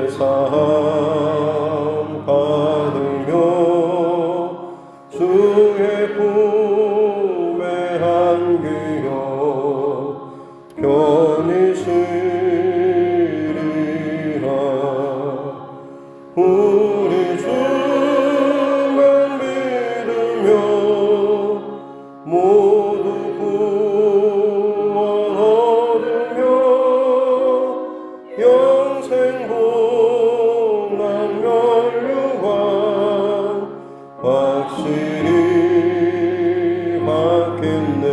삶 받으며 주의 품에 안기어 편히 쉬리라. 우리 주만 믿으며 모두 구원 얻으며 영생 복락 면류관 확실히 받겠네.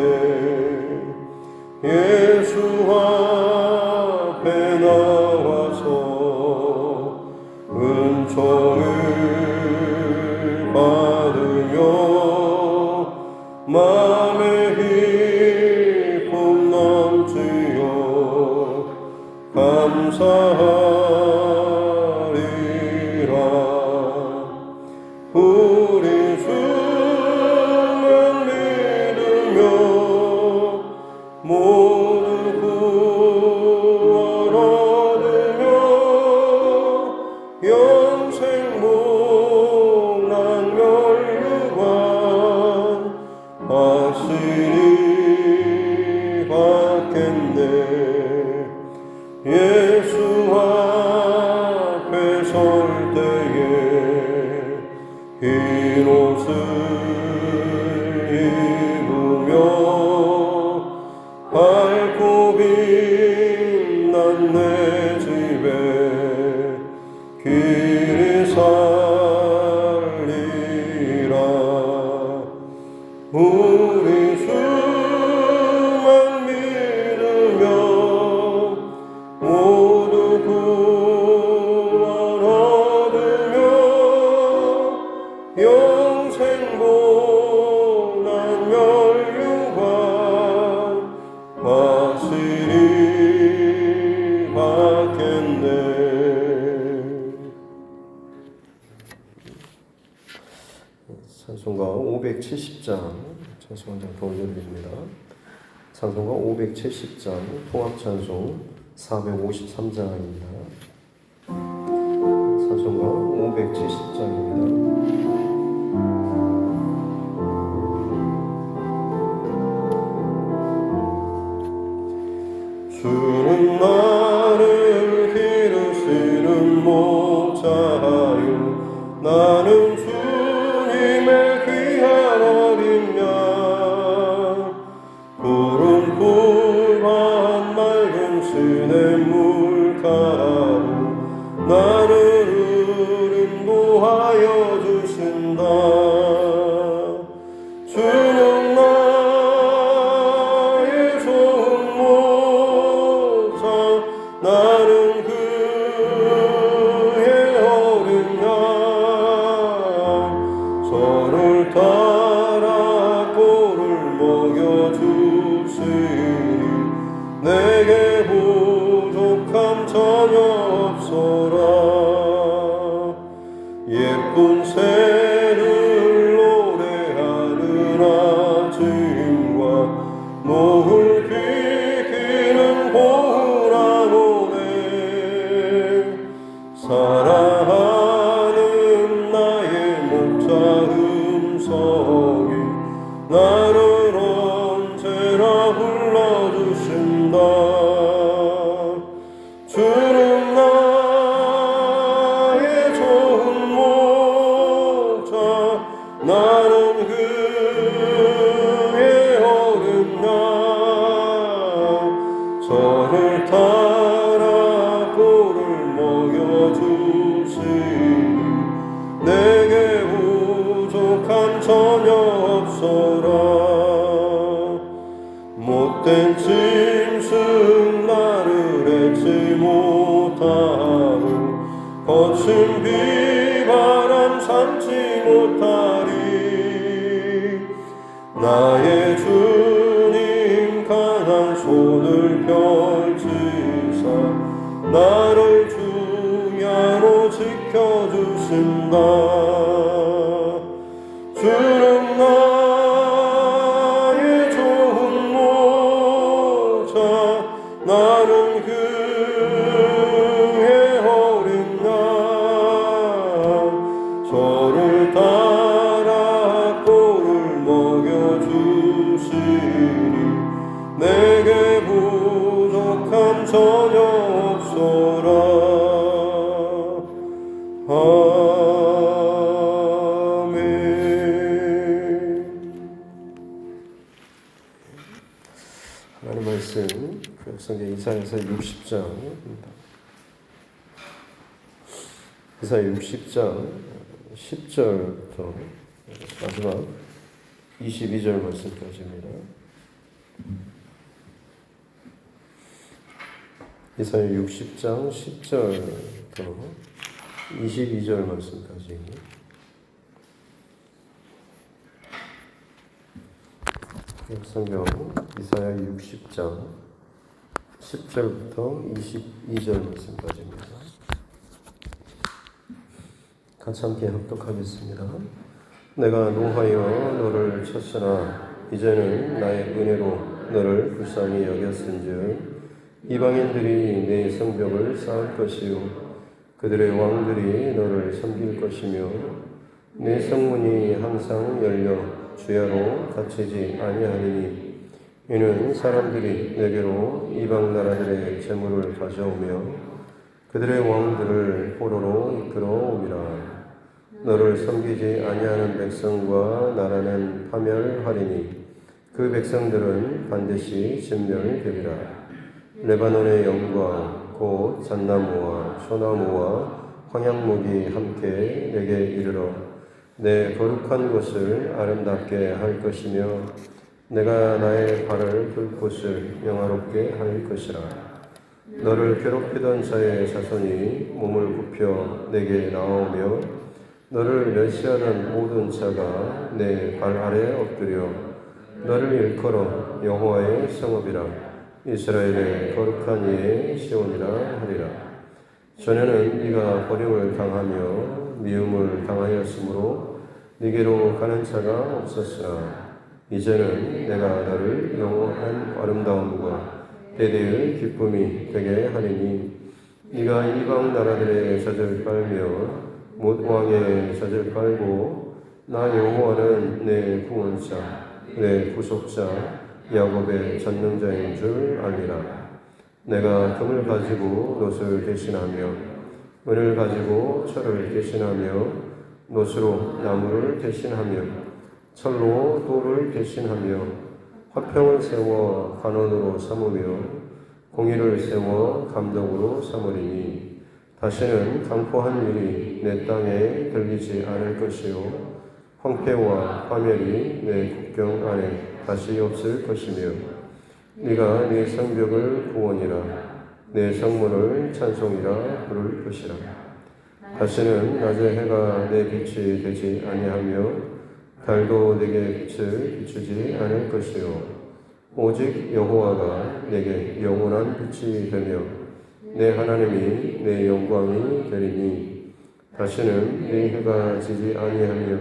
예수 앞에 나와서 은총을 받으며 맘의 기쁨 넘치어 감사하리라. 우리 주만 믿으며 모두 구원 얻으며 영생 복락 면류관 확실히 받겠네. 예수 앞에 설 때에 흰 옷을 입으며 밝고 빛난 내 집에 길이 살리라. 우리 주만 믿으며 모두 구원 얻으며 영생 복락 면류관 확실히 받겠네. 찬송가 570장 찬송원장 돌려드립니다. 찬송가 570장 통합찬송 453장입니다. 찬송가 570장입니다. 주는 나를 기르시는 목자요 나는 주님의 귀한 어린 양 푸른 풀밭 맑은 시냇물 가로 나를 인도하여 주신다. 주는 나의 좋은 목자 나는 그의 어린 양 저를 따라 꼴을 먹여주시니 내게 부족함 전혀 없소라. 예쁜 새를 노래하는 아침과 노을 비키는 보라보네 사랑하는 나의 목자 음성이 나를 언제나 불러주신다. 주는 나의 좋은 목자 나는 그의 어린 양 저를 따라 꼴을 먹여주시니 내게 부족함 전혀 없소라. 못된 짐승 나를 잊지 못하고 거친 비바람 삼지 못하리. 나의 주님 강한 손을 펼치사 나를 주야로 지켜주신다. 주는 나의 좋은 목자 나는 그의 어린 양 주소서. 아멘. 하나님 말씀 구약성경 이사야서 60장입니다. 이사야 60장 10절부터 마지막 22절 말씀까지입니다. 이사야 60장 10절부터 22절 말씀까지. 성경 이사야 60장 10절부터 22절 말씀까지입니다. 같이 함께 합독하겠습니다. 내가 노하여 너를 쳤으나 이제는 나의 은혜로 너를 불쌍히 여겼은즉 이방인들이 내 성벽을 쌓을 것이요 그들의 왕들이 너를 섬길 것이며 내 성문이 항상 열려 주야로 닫히지 아니하리니 이는 사람들이 내게로 이방 나라들의 재물을 가져오며 그들의 왕들을 포로로 이끌어오리라. 너를 섬기지 아니하는 백성과 나라는 파멸하리니 그 백성들은 반드시 진멸되리라. 레바논의 영광 곧 잣나무와 소나무와 황양목이 함께 내게 이르러 내 거룩한 곳을 아름답게 할 것이며 내가 나의 발을 둘 곳을 영화롭게 할 것이라. 너를 괴롭히던 자의 자손이 몸을 굽혀 내게 나오며 너를 멸시하던 모든 자가 내 발 아래 엎드려 너를 일컬어 여호와의 성읍이라 이스라엘의 거룩한 이의 시온이라 하리라. 전에는 네가 버림을 당하며 미움을 당하였으므로 네게로 가는 자가 없었으나 이제는 내가 너를 영원한 아름다움과 대대의 기쁨이 되게 하리니 네가 이방 나라들의 젖을 빨며 못 왕의 젖을 빨고 나 여호와는 내 구원자 내 구속자 야곱의 전능자인 줄 알리라. 내가 금을 가지고 놋을 대신하며 은을 가지고 철을 대신하며 놋으로 나무를 대신하며 철로 돌을 대신하며 화평을 세워 간원으로 삼으며 공의를 세워 감독으로 삼으리니 다시는 강포한 일이 내 땅에 들리지 않을 것이요 황폐와 파멸이 내 국경 안에 다시 없을 것이며 네가 네 성벽을 구원이라 내 성문을 찬송이라 부를 것이라. 다시는 낮에 해가 내 빛이 되지 아니하며 달도 내게 빛을 비추지 않을 것이요 오직 여호와가 내게 영원한 빛이 되며 내 하나님이 내 영광이 되리니 다시는 내 해가 지지 아니하며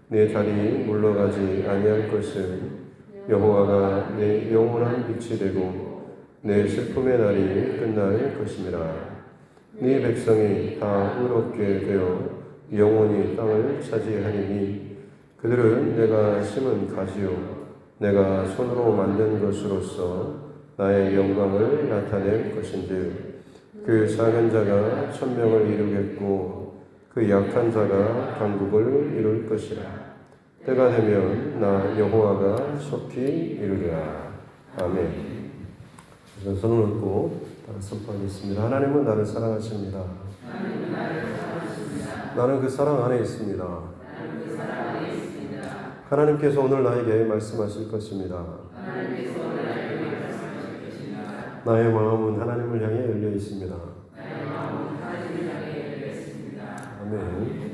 내 달이 물러가지 아니할 것은 여호와가 내 영원한 빛이 되고 내 슬픔의 날이 끝날 것임이라. 네 백성이 다 의롭게 되어 영원히 땅을 차지하리니 그들은 내가 심은 가지요 내가 손으로 만든 것으로서 나의 영광을 나타낼 것인즉 그 작은 자가 천명을 이루겠고 그 약한 자가 강국을 이룰 것이라. 때가 되면 나 여호와가 속히 이루리라. 아멘. 손을 얹고 따라 선포하겠습니다. 하나님은 나를 사랑하십니다. 나는 그 사랑 안에 있습니다. 하나님께서 오늘 나에게 말씀하실 것입니다. 나의 마음은 하나님을 향해 열려 있습니다. 아멘.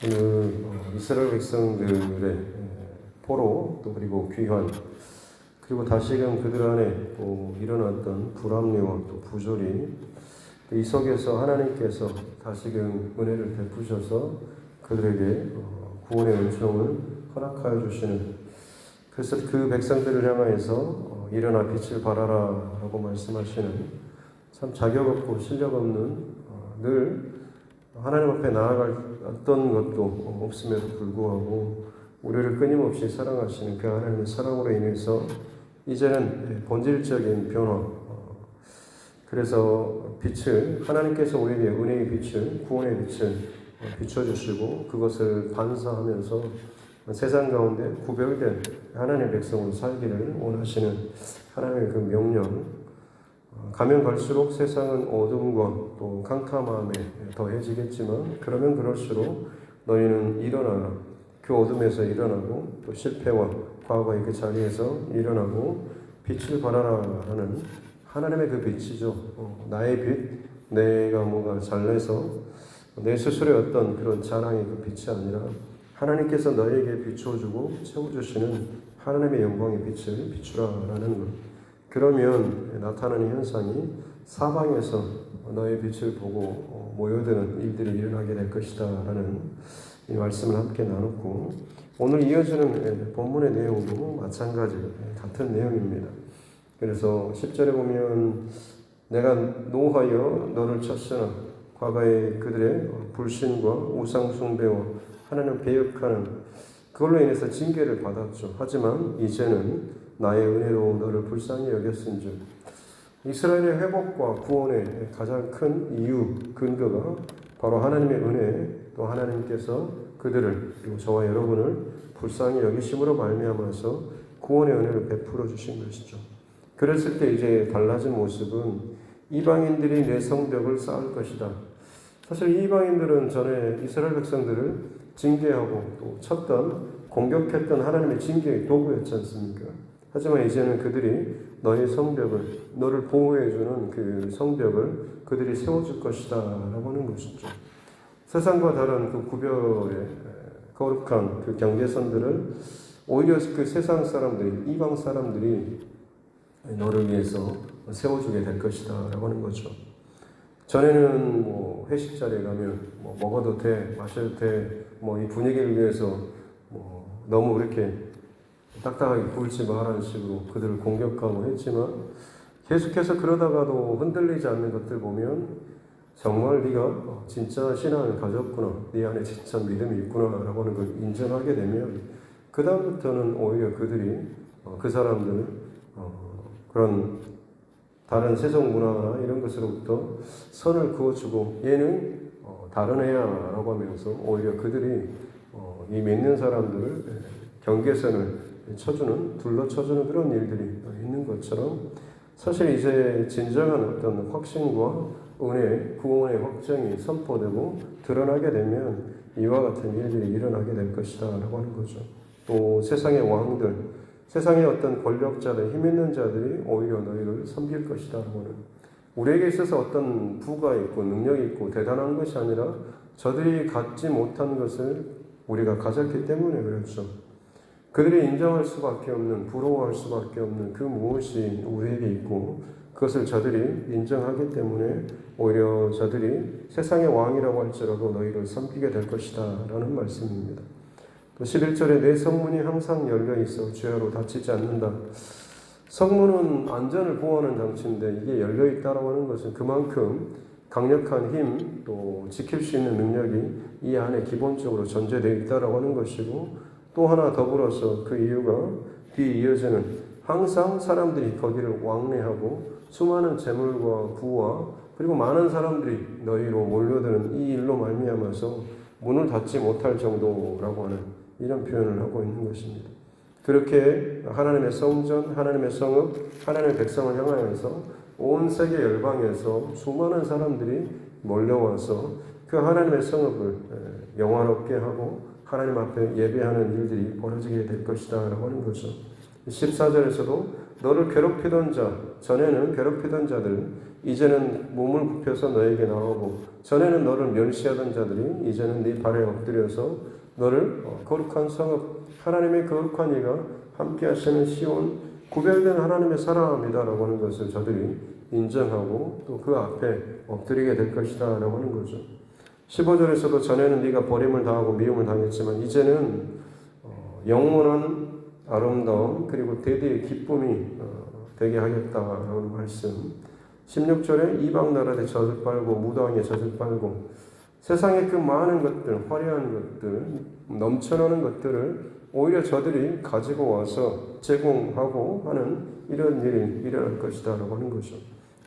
오늘 이스라엘 백성들의 포로 또 그리고 귀환 그리고 다시금 그들 안에 또 일어났던 불합리와 또 부조리 이 속에서 하나님께서 다시금 은혜를 베푸셔서 그들에게 구원의 은총을 허락하여 주시는 그래서 그 백성들을 향하여서 일어나 빛을 발하라 라고 말씀하시는 참 자격 없고 실력 없는 늘 하나님 앞에 나아갈 어떤 것도 없음에도 불구하고 우리를 끊임없이 사랑하시는 그 하나님의 사랑으로 인해서 이제는 본질적인 변화 그래서 빛을 하나님께서 우리에게 은혜의 빛을 구원의 빛을 비춰주시고 그것을 반사하면서 세상 가운데 구별된 하나님의 백성으로 살기를 원하시는 하나님의 그 명령. 가면 갈수록 세상은 어둠과 또 캄캄함에 더해지겠지만 그러면 그럴수록 너희는 일어나라. 그 어둠에서 일어나고 또 실패와 과거의 그 자리에서 일어나고 빛을 발하라 하는 하나님의 그 빛이죠. 나의 빛, 내가 뭔가 잘내서 내 스스로의 어떤 그런 자랑의 그 빛이 아니라 하나님께서 너에게 비춰주고 채워주시는 하나님의 영광의 빛을 비추라라는 것. 그러면 나타나는 현상이 사방에서 너의 빛을 보고 모여드는 일들이 일어나게 될 것이다 라는 이 말씀을 함께 나눴고, 오늘 이어지는 본문의 내용도 마찬가지 같은 내용입니다. 그래서 10절에 보면 내가 노하여 너를 쳤으나 과거의 그들의 불신과 우상 숭배와 하나님 배역하는 그걸로 인해서 징계를 받았죠. 하지만 이제는 나의 은혜로 너를 불쌍히 여겼은즉. 이스라엘의 회복과 구원의 가장 큰 이유, 근거가 바로 하나님의 은혜, 또 하나님께서 그들을 그리고 저와 여러분을 불쌍히 여기심으로 말미암아서 구원의 은혜를 베풀어 주신 것이죠. 그랬을 때 이제 달라진 모습은 이방인들이 내 성벽을 쌓을 것이다. 사실 이방인들은 전에 이스라엘 백성들을 징계하고 또 쳤던, 공격했던 하나님의 징계의 도구였지 않습니까? 하지만 이제는 그들이 너의 성벽을, 너를 보호해주는 그 성벽을 그들이 세워줄 것이다 라고 하는 것이죠. 세상과 다른 그 구별의 거룩한 그 경계선들을 오히려 그 세상 사람들이, 이방 사람들이 너를 위해서 세워주게 될 것이다 라고 하는 거죠. 전에는 뭐 회식 자리에 가면 뭐 먹어도 돼, 마셔도 돼, 뭐 이 분위기를 위해서 뭐 너무 이렇게 딱딱하게 굴지 마라는 식으로 그들을 공격하고 했지만, 계속해서 그러다가도 흔들리지 않는 것들 보면 정말 네가 진짜 신앙을 가졌구나, 네 안에 진짜 믿음이 있구나 라고 하는 걸 인정하게 되면 그 다음부터는 오히려 그들이 그 사람들 그런 다른 세속 문화나 이런 것으로부터 선을 그어주고 얘는 다른 애야 라고 하면서 오히려 그들이 이 믿는 사람들을 경계선을 쳐주는, 둘러쳐주는 그런 일들이 있는 것처럼, 사실 이제 진정한 어떤 확신과 은혜, 구원의 확정이 선포되고 드러나게 되면 이와 같은 일들이 일어나게 될 것이다 라고 하는 거죠. 또 세상의 왕들, 세상의 어떤 권력자들, 힘 있는 자들이 오히려 너희를 섬길 것이다 라고 하는, 우리에게 있어서 어떤 부가 있고 능력이 있고 대단한 것이 아니라 저들이 갖지 못한 것을 우리가 가졌기 때문에 그렇죠. 그들이 인정할 수밖에 없는, 부러워할 수밖에 없는 그 무엇이 우리에게 있고 그것을 저들이 인정하기 때문에 오히려 저들이 세상의 왕이라고 할지라도 너희를 섬기게 될 것이다 라는 말씀입니다. 또 11절에 내 성문이 항상 열려 있어 죄로 닫히지 않는다. 성문은 안전을 보호하는 장치인데 이게 열려 있다라고 하는 것은 그만큼 강력한 힘, 또 지킬 수 있는 능력이 이 안에 기본적으로 전제되어 있다라고 하는 것이고, 또 하나 더불어서 그 이유가 뒤에 이어지는 항상 사람들이 거기를 왕래하고 수많은 재물과 부와 그리고 많은 사람들이 너희로 몰려드는 이 일로 말미암아서 문을 닫지 못할 정도라고 하는 이런 표현을 하고 있는 것입니다. 그렇게 하나님의 성전, 하나님의 성읍, 하나님의 백성을 향하여서 온 세계 열방에서 수많은 사람들이 몰려와서 그 하나님의 성읍을 영화롭게 하고 하나님 앞에 예배하는 일들이 벌어지게 될 것이다 라고 하는 거죠. 14절에서도 너를 괴롭히던 자, 전에는 괴롭히던 자들, 이제는 몸을 굽혀서 너에게 나오고, 전에는 너를 멸시하던 자들이 이제는 네 발에 엎드려서 너를 거룩한 성읍, 하나님의 거룩한 이가 함께 하시는 시온, 구별된 하나님의 사람이다라고 하는 것을 저들이 인정하고 또 그 앞에 엎드리게 될 것이다 라고 하는 거죠. 15절에서도 전에는 네가 버림을 당하고 미움을 당했지만 이제는 영원한 아름다움 그리고 대대의 기쁨이 되게 하겠다라는 말씀. 16절에 이방 나라에 젖을 빨고 무당에 젖을 빨고, 세상의 그 많은 것들, 화려한 것들, 넘쳐나는 것들을 오히려 저들이 가지고 와서 제공하고 하는 이런 일이 일어날 것이다 라고 하는 거죠.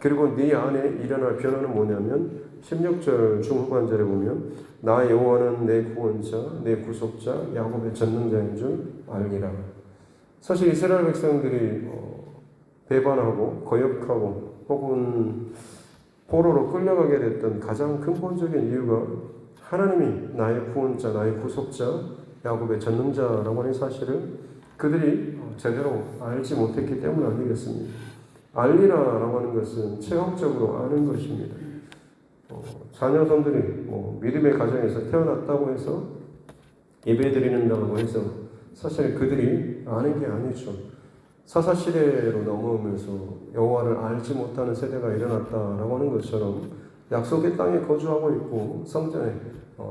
그리고 네 안에 일어날 변화는 뭐냐면 16절 중후반절에 보면 나 여호와는 내 구원자, 내 구속자, 야곱의 전능자인 줄 알리라. 사실 이스라엘 백성들이 배반하고 거역하고 혹은 포로로 끌려가게 됐던 가장 근본적인 이유가 하나님이 나의 구원자, 나의 구속자, 야곱의 전능자라고 하는 사실을 그들이 제대로 알지 못했기 때문 아니겠습니까? 알리라라고 하는 것은 체험적으로 아는 것입니다. 자녀손들이 믿음의 가정에서 태어났다고 해서 예배드리는다고 해서 사실 그들이 아는 게 아니죠. 사사시대로 넘어오면서 여호와를 알지 못하는 세대가 일어났다라고 하는 것처럼 약속의 땅에 거주하고 있고 성전에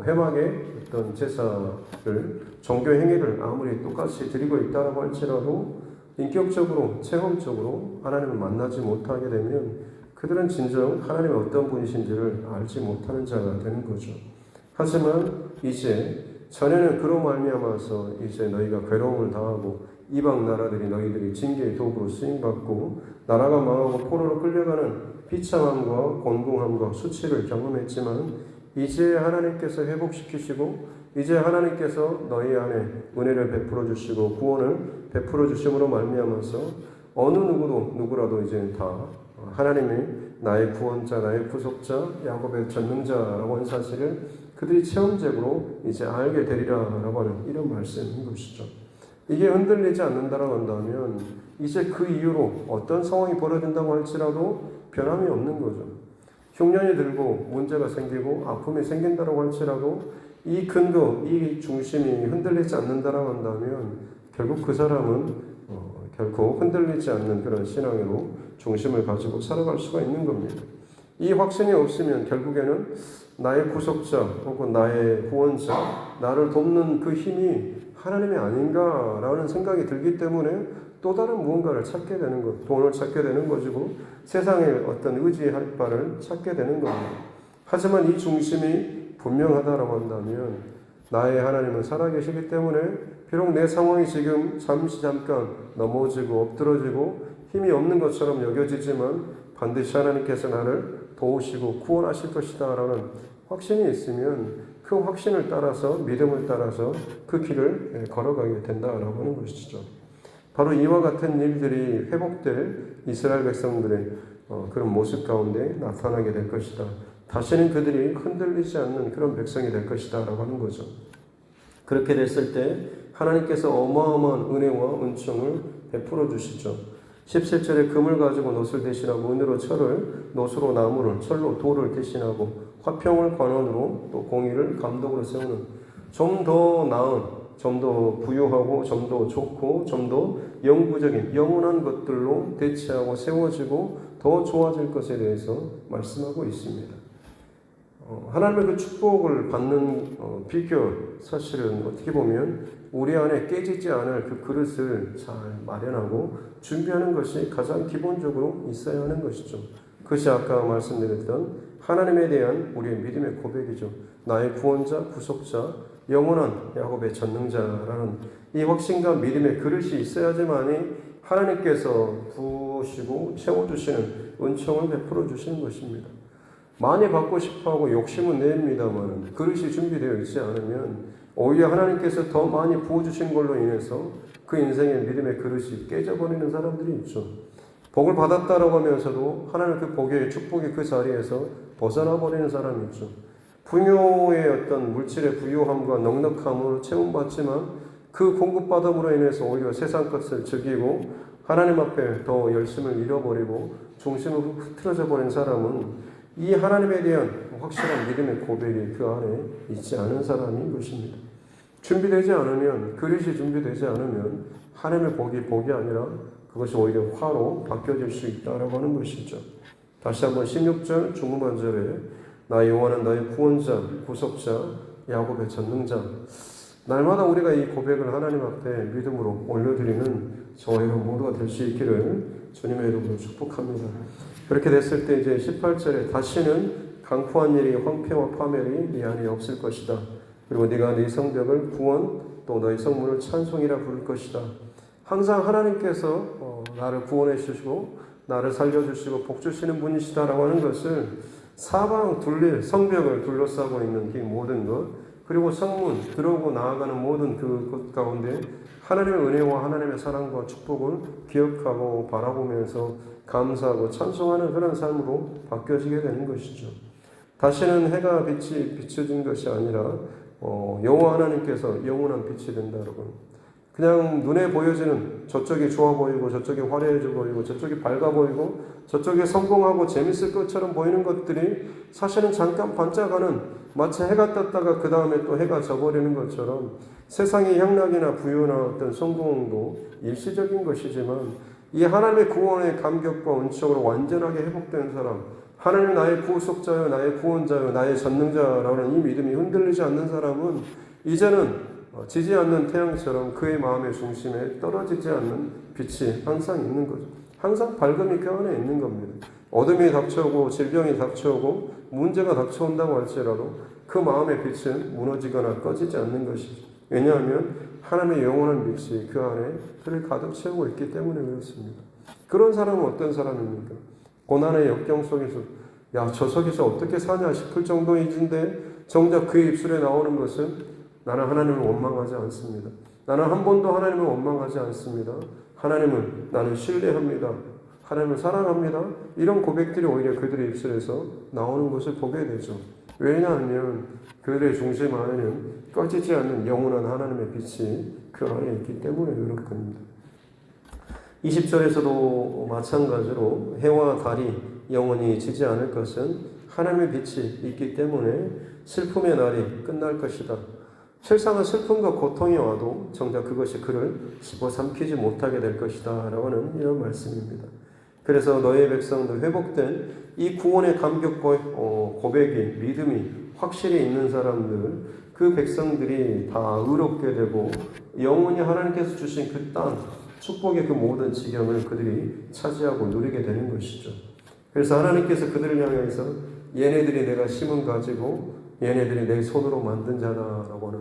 해막의 어떤 제사를 종교 행위를 아무리 똑같이 드리고 있다라고 할지라도 인격적으로 체험적으로 하나님을 만나지 못하게 되면 그들은 진정 하나님의 어떤 분이신지를 알지 못하는 자가 되는 거죠. 하지만 이제 전에는 그로 말미암아서 이제 너희가 괴로움을 당하고 이방 나라들이 너희들이 징계의 도구로 쓰임받고 나라가 망하고 포로로 끌려가는 비참함과 곤궁함과 수치를 경험했지만 이제 하나님께서 회복시키시고 이제 하나님께서 너희 안에 은혜를 베풀어 주시고 구원을 베풀어 주심으로 말미암아서 어느 누구라도 이제 다 하나님이 나의 구원자, 나의 구속자, 야곱의 전능자라고 하는 사실을 그들이 체험적으로 이제 알게 되리라라고 하는 이런 말씀인 것이죠. 이게 흔들리지 않는다라고 한다면 이제 그 이후로 어떤 상황이 벌어진다고 할지라도 변함이 없는 거죠. 흉년이 들고 문제가 생기고 아픔이 생긴다고 할지라도 이 근거, 이 중심이 흔들리지 않는다라고 한다면 결국 그 사람은 결코 흔들리지 않는 그런 신앙으로 중심을 가지고 살아갈 수가 있는 겁니다. 이 확신이 없으면 결국에는 나의 구속자 혹은 나의 구원자, 나를 돕는 그 힘이 하나님이 아닌가라는 생각이 들기 때문에 또 다른 무언가를 찾게 되는 것, 돈을 찾게 되는 것이고 세상에 어떤 의지할 바를 찾게 되는 겁니다. 하지만 이 중심이 분명하다라고 한다면 나의 하나님은 살아계시기 때문에 비록 내 상황이 지금 잠깐 넘어지고 엎드러지고 힘이 없는 것처럼 여겨지지만 반드시 하나님께서 나를 도우시고 구원하실 것이다 라는 확신이 있으면 그 확신을 따라서 믿음을 따라서 그 길을 걸어가게 된다라고 하는 것이죠. 바로 이와 같은 일들이 회복될 이스라엘 백성들의 그런 모습 가운데 나타나게 될 것이다. 다시는 그들이 흔들리지 않는 그런 백성이 될 것이다 라고 하는 거죠. 그렇게 됐을 때 하나님께서 어마어마한 은혜와 은총을 베풀어 주시죠. 17절에 금을 가지고 놋을 대신하고 은으로 철을, 놋으로 나무를, 철로 돌을 대신하고 화평을 관원으로 또 공의를 감독으로 세우는 좀 더 나은, 좀 더 부유하고 좀 더 좋고 좀 더 영구적인 영원한 것들로 대체하고 세워지고 더 좋아질 것에 대해서 말씀하고 있습니다. 하나님의 그 축복을 받는 비결 사실은 어떻게 보면 우리 안에 깨지지 않을 그 그릇을 잘 마련하고 준비하는 것이 가장 기본적으로 있어야 하는 것이죠. 그것이 아까 말씀드렸던 하나님에 대한 우리의 믿음의 고백이죠. 나의 구원자, 구속자, 영원한 야곱의 전능자라는 이 확신과 믿음의 그릇이 있어야지만이 하나님께서 부으시고 채워주시는 은총을 베풀어 주시는 것입니다. 많이 받고 싶어하고 욕심은 냅니다만 그릇이 준비되어 있지 않으면 오히려 하나님께서 더 많이 부어주신 걸로 인해서 그 인생의 믿음의 그릇이 깨져버리는 사람들이 있죠. 복을 받았다라고 하면서도 하나님 그 복의 축복의 그 자리에서 벗어나 버리는 사람이 있죠. 부요의 어떤 물질의 부요함과 넉넉함을 채움받지만 그 공급받음으로 인해서 오히려 세상 것을 즐기고 하나님 앞에 더 열심을 잃어버리고 중심을 흐트러져 버린 사람은 이 하나님에 대한 확실한 믿음의 고백이 그 안에 있지 않은 사람인 것입니다. 준비되지 않으면, 그릇이 준비되지 않으면 하나님의 복이 아니라 그것이 오히려 화로 바뀌어질 수 있다라고 하는 것이죠. 다시 한번 16절 중후반절에 나 여호와는 너의 구원자, 구속자, 야곱의 전능자. 날마다 우리가 이 고백을 하나님 앞에 믿음으로 올려드리는 저와 여러분 모두가 될 수 있기를 주님의 이름으로 축복합니다. 그렇게 됐을 때 이제 18절에 다시는 강포한 일이 황폐와 파멸이 네 안에 없을 것이다. 그리고 네가 네 성벽을 구원 또 너희 성문을 찬송이라 부를 것이다. 항상 하나님께서 나를 구원해 주시고 나를 살려주시고 복주시는 분이시다라고 하는 것을 사방 둘레 성벽을 둘러싸고 있는 이 모든 것, 그리고 성문 들어오고 나아가는 모든 그곳 가운데 하나님의 은혜와 하나님의 사랑과 축복을 기억하고 바라보면서 감사하고 찬송하는 그런 삶으로 바뀌어지게 되는 것이죠. 다시는 해가 빛이 비춰진 것이 아니라 여호와 하나님께서 영원한 빛이 된다, 여러분. 그냥 눈에 보여지는 저쪽이 좋아 보이고 저쪽이 화려해져 보이고 저쪽이 밝아 보이고 저쪽이 성공하고 재밌을 것처럼 보이는 것들이 사실은 잠깐 반짝하는, 마치 해가 떴다가 그 다음에 또 해가 져버리는 것처럼 세상의 향락이나 부유나 어떤 성공도 일시적인 것이지만 이 하나님의 구원의 감격과 은총으로 완전하게 회복된 사람, 하나님 나의 구속자요 나의 구원자요 나의 전능자라는 이 믿음이 흔들리지 않는 사람은 이제는 지지 않는 태양처럼 그의 마음의 중심에 떨어지지 않는 빛이 항상 있는 거죠. 항상 밝음이 그 안에 있는 겁니다. 어둠이 닥쳐오고 질병이 닥쳐오고 문제가 닥쳐온다고 할지라도 그 마음의 빛은 무너지거나 꺼지지 않는 것이죠. 왜냐하면 하나님의 영원한 빛이 그 안에 그를 가득 채우고 있기 때문에 그렇습니다. 그런 사람은 어떤 사람입니까? 고난의 역경 속에서 야, 저 속에서 어떻게 사냐 싶을 정도인데 정작 그의 입술에 나오는 것은 나는 하나님을 원망하지 않습니다. 나는 한 번도 하나님을 원망하지 않습니다. 하나님을 나는 신뢰합니다. 하나님을 사랑합니다. 이런 고백들이 오히려 그들의 입술에서 나오는 것을 보게 되죠. 왜냐하면 그들의 중심 안에는 꺼지지 않는 영원한 하나님의 빛이 그 안에 있기 때문에 그럴 겁니다. 20절에서도 마찬가지로 해와 달이 영원히 지지 않을 것은 하나님의 빛이 있기 때문에 슬픔의 날이 끝날 것이다. 세상은 슬픔과 고통이 와도 정작 그것이 그를 집어삼키지 못하게 될 것이다 라고 하는 이런 말씀입니다. 그래서 너의 백성들, 회복된 이 구원의 감격과 고백이, 믿음이 확실히 있는 사람들, 그 백성들이 다 의롭게 되고 영원히 하나님께서 주신 그 땅, 축복의 그 모든 지경을 그들이 차지하고 누리게 되는 것이죠. 그래서 하나님께서 그들을 향해서 얘네들이 내가 심은 가지고 얘네들이 내 손으로 만든 자다라고 하는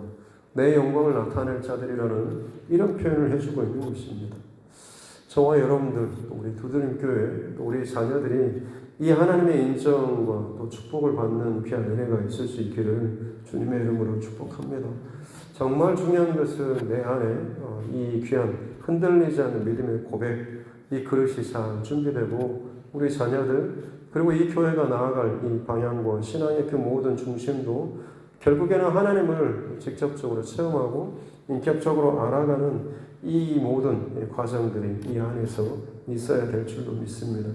내 영광을 나타낼 자들이라는 이런 표현을 해주고 있는 것입니다. 저와 여러분들, 우리 두드림교회, 우리 자녀들이 이 하나님의 인정과 또 축복을 받는 귀한 은혜가 있을 수 있기를 주님의 이름으로 축복합니다. 정말 중요한 것은 내 안에 이 귀한 흔들리지 않는 믿음의 고백, 이 그릇이 잘 준비되고 우리 자녀들 그리고 이 교회가 나아갈 이 방향과 신앙의 그 모든 중심도 결국에는 하나님을 직접적으로 체험하고 인격적으로 알아가는 이 모든 과정들이 이 안에서 있어야 될 줄로 믿습니다.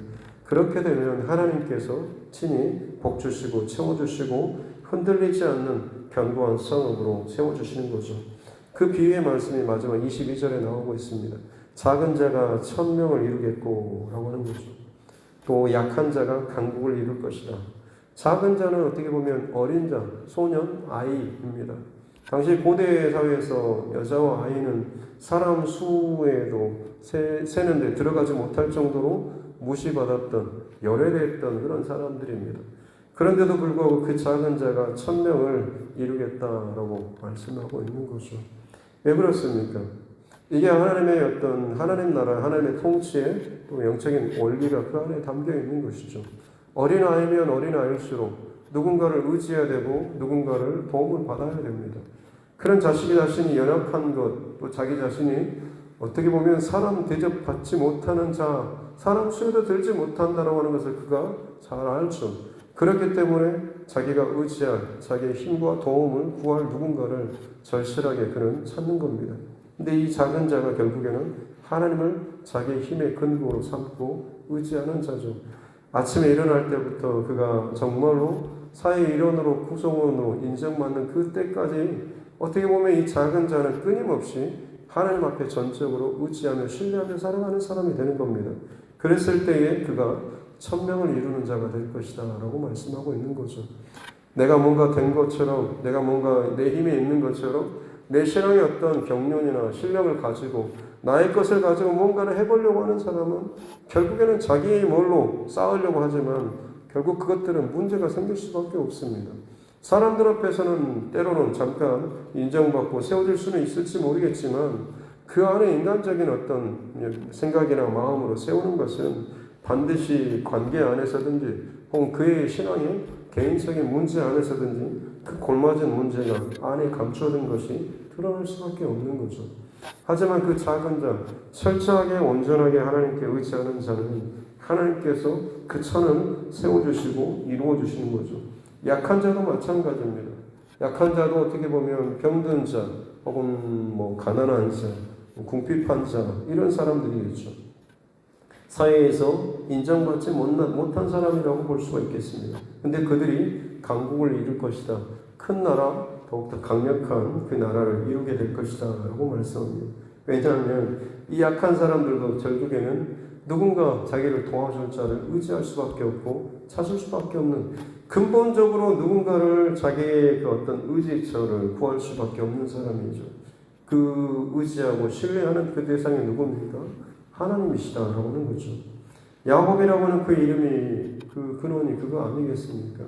그렇게 되면 하나님께서 친히 복 주시고 채워주시고 흔들리지 않는 견고한 성읍으로 채워주시는 거죠. 그 비유의 말씀이 마지막 22절에 나오고 있습니다. 작은 자가 1000명을 이루겠고 라고 하는 거죠. 또 약한 자가 강국을 이룰 것이다. 작은 자는 어떻게 보면 어린 자, 소년, 아이입니다. 당시 고대 사회에서 여자와 아이는 사람 수에도 세는데 들어가지 못할 정도로 무시받았던, 열애됐던 그런 사람들입니다. 그런데도 불구하고 그 작은 자가 1000명을 이루겠다라고 말씀하고 있는 거죠. 왜 그렇습니까? 이게 하나님의 어떤 하나님 나라, 하나님의 통치의 또 영적인 원리가 그 안에 담겨 있는 것이죠. 어린아이면 어린아이일수록 누군가를 의지해야 되고 누군가를 도움을 받아야 됩니다. 그런 자신이 연약한 것, 또 자기 자신이 어떻게 보면 사람 대접받지 못하는 자, 사람 수에도 들지 못한다라고 하는 것을 그가 잘 알죠. 그렇기 때문에 자기가 의지할 자기의 힘과 도움을 구할 누군가를 절실하게 그는 찾는 겁니다. 근데 이 작은 자가 결국에는 하나님을 자기의 힘의 근거로 삼고 의지하는 자죠. 아침에 일어날 때부터 그가 정말로 사회 일원으로 구성원으로 인정받는 그때까지 어떻게 보면 이 작은 자는 끊임없이 하나님 앞에 전적으로 의지하며 신뢰하며 살아가는 사람이 되는 겁니다. 그랬을 때에 그가 1000명을 이루는 자가 될 것이다 라고 말씀하고 있는 거죠. 내가 뭔가 된 것처럼, 내가 뭔가 내 힘에 있는 것처럼 내 신앙의 어떤 경륜이나 실력을 가지고 나의 것을 가지고 뭔가를 해보려고 하는 사람은 결국에는 자기의 뭘로 쌓으려고 하지만 결국 그것들은 문제가 생길 수밖에 없습니다. 사람들 앞에서는 때로는 잠깐 인정받고 세워질 수는 있을지 모르겠지만 그 안에 인간적인 어떤 생각이나 마음으로 세우는 것은 반드시 관계 안에서든지 혹은 그의 신앙의 개인적인 문제 안에서든지 그 골맞은 문제가 안에 감춰진 것이 드러날 수밖에 없는 거죠. 하지만 그 작은 자, 철저하게 온전하게 하나님께 의지하는 자는 하나님께서 그 천을 세워주시고 이루어주시는 거죠. 약한 자도 마찬가지입니다. 약한 자도 어떻게 보면 병든 자, 혹은 가난한 자, 궁핍한 자, 이런 사람들이겠죠. 사회에서 인정받지 못한 사람이라고 볼 수가 있겠습니다. 근데 그들이 강국을 이룰 것이다. 큰 나라, 더욱더 강력한 그 나라를 이루게 될 것이다 라고 말씀합니다. 왜냐하면 이 약한 사람들도 결국에는 누군가 자기를 도와줄 자를 의지할 수밖에 없고 찾을 수밖에 없는, 근본적으로 누군가를 자기의 그 어떤 의지처를 구할 수밖에 없는 사람이죠. 그 의지하고 신뢰하는 그 대상이 누굽니까? 하나님이시다라고 하는 거죠. 야곱이라고 하는 그 이름이, 그 근원이 그거 아니겠습니까?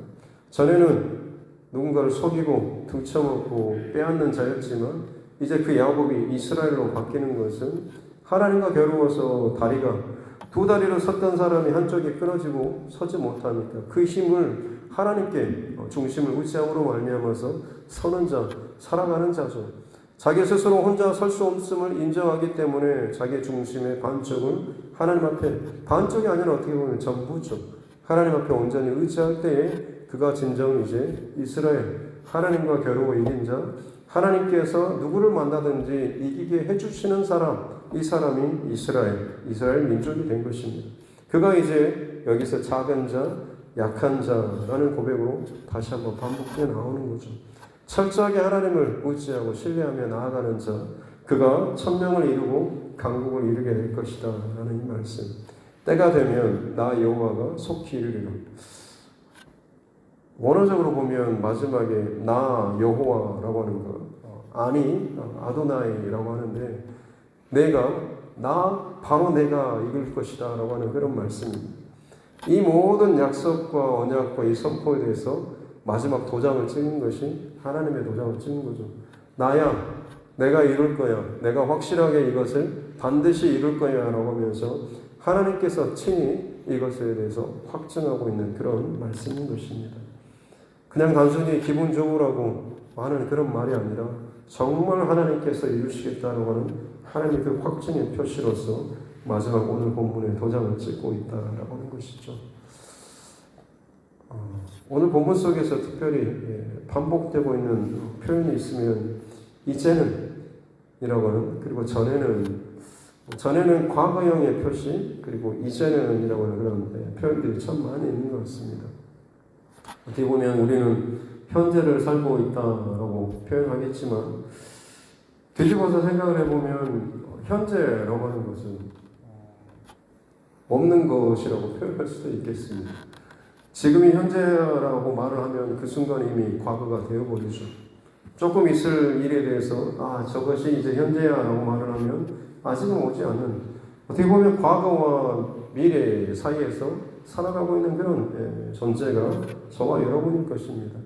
전에는 누군가를 속이고 등쳐먹고 빼앗는 자였지만 이제 그 야곱이 이스라엘로 바뀌는 것은 하나님과 겨루어서 두 다리로 섰던 사람이 한쪽이 끊어지고 서지 못하니까 그 힘을 하나님께 중심을 의지함으로 말미암아서 서는 자, 살아가는 자죠. 자기 스스로 혼자 설 수 없음을 인정하기 때문에 자기 중심의 반쪽을 하나님 앞에, 반쪽이 아니라 어떻게 보면 전부죠. 하나님 앞에 온전히 의지할 때에 그가 진정 이제 이스라엘, 하나님과 겨루어 이긴 자, 하나님께서 누구를 만나든지 이기게 해주시는 사람, 이 사람이 이스라엘 민족이 된 것입니다. 그가 이제 여기서 작은 자, 약한 자라는 고백으로 다시 한번 반복되어 나오는 거죠. 철저하게 하나님을 의지하고 신뢰하며 나아가는 자, 그가 천명을 이루고 강국을 이루게 될 것이다 라는 이 말씀. 때가 되면 나 여호와가 속히 이르리라. 원어적으로 보면 마지막에 나 여호와라고 하는 것, 아도나이라고 하는데 바로 내가 이길 것이다 라고 하는 그런 말씀입니다. 이 모든 약속과 언약과 이 선포에 대해서 마지막 도장을 찍는 것이 하나님의 도장을 찍는 거죠. 나야, 내가 이룰 거야. 내가 확실하게 이것을 반드시 이룰 거야 라고 하면서 하나님께서 친히 이것에 대해서 확증하고 있는 그런 말씀인 것입니다. 그냥 단순히 기분 좋으라고 하는 그런 말이 아니라 정말 하나님께서 이루시겠다라고 하는 하나님의 그 확증의 표시로서 마지막 오늘 본문에 도장을 찍고 있다라고 하는 것이죠. 오늘 본문 속에서 특별히 반복되고 있는 표현이 있으면 이제는 이라고 하는, 그리고 전에는 과거형의 표시, 그리고 이제는 이라고 하는 그런 표현들이 참 많이 있는 것 같습니다. 어떻게 보면 우리는 현재를 살고 있다라고 표현하겠지만 뒤집어서 생각을 해보면 현재라고 하는 것은 없는 것이라고 표현할 수도 있겠습니다. 지금이 현재라고 말을 하면 그 순간 이미 과거가 되어버리죠. 조금 있을 일에 대해서 저것이 이제 현재야라고 말을 하면 아직은 오지 않는, 어떻게 보면 과거와 미래 사이에서 살아가고 있는 그런 존재가 저와 여러분일 것입니다.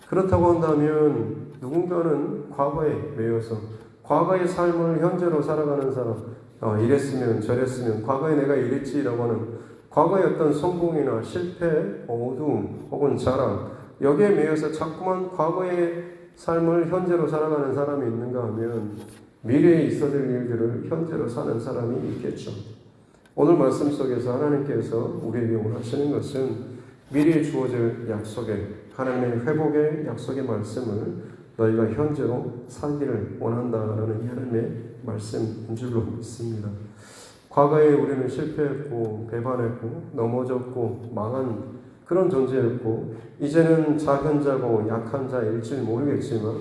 그렇다고 한다면 누군가는 과거에 매여서 과거의 삶을 현재로 살아가는 사람, 이랬으면 저랬으면 과거에 내가 이랬지라고 하는 과거의 어떤 성공이나 실패, 어두움 혹은 자랑, 여기에 매여서 자꾸만 과거의 삶을 현재로 살아가는 사람이 있는가 하면 미래에 있어질 일들을 현재로 사는 사람이 있겠죠. 오늘 말씀 속에서 하나님께서 우리에게 원하시는 것은 미래에 주어질 약속의, 하나님의 회복의 약속의 말씀을 너희가 현재로 살기를 원한다라는 하나님의 말씀인 줄로 믿습니다. 과거에 우리는 실패했고 배반했고 넘어졌고 망한 그런 존재였고 이제는 작은 자고 약한 자일지 모르겠지만